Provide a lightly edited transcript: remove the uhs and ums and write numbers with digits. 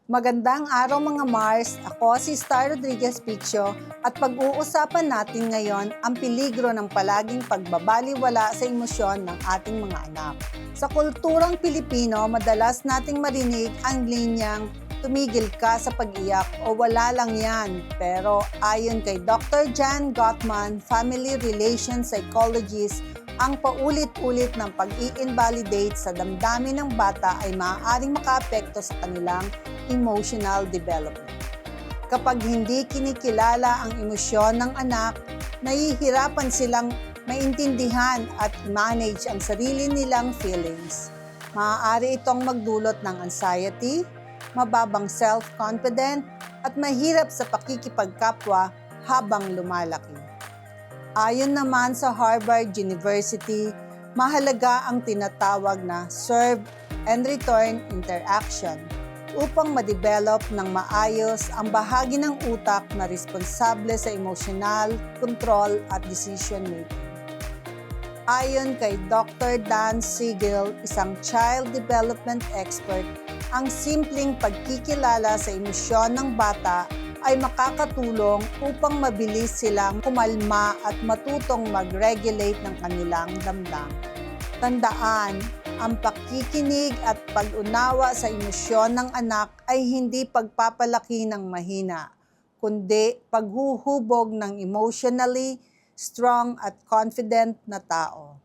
Magandang araw mga Mars, ako si Star Rodriguez Picho at pag-uusapan natin ngayon ang peligro ng palaging pagbabaliwala sa emosyon ng ating mga anak. Sa kulturang Pilipino, madalas nating marinig ang linyang tumigil ka sa pag-iyak o wala lang yan. Pero ayon kay Dr. Jan Gottman, family relations psychologist, ang paulit-ulit ng pag-i-invalidate sa damdamin ng bata ay maaaring makaapekto sa kanilang emotional development. Kapag hindi kinikilala ang emosyon ng anak, nahihirapan silang maintindihan at manage ang sarili nilang feelings. Maaari itong magdulot ng anxiety, mababang self-confident, at mahirap sa pakikipagkapwa habang lumalaki. Ayon naman sa Harvard University, mahalaga ang tinatawag na serve and return interaction upang ma-develop ng maayos ang bahagi ng utak na responsable sa emotional control at decision making. Ayon kay Dr. Dan Siegel, isang child development expert, ang simpleng pagkikilala sa emosyon ng bata ay makakatulong upang mabilis silang kumalma at matutong mag-regulate ng kanilang damdamin. Tandaan, ang pakikinig at pag-unawa sa emosyon ng anak ay hindi pagpapalaki ng mahina, kundi paghuhubog ng emotionally strong at confident na tao.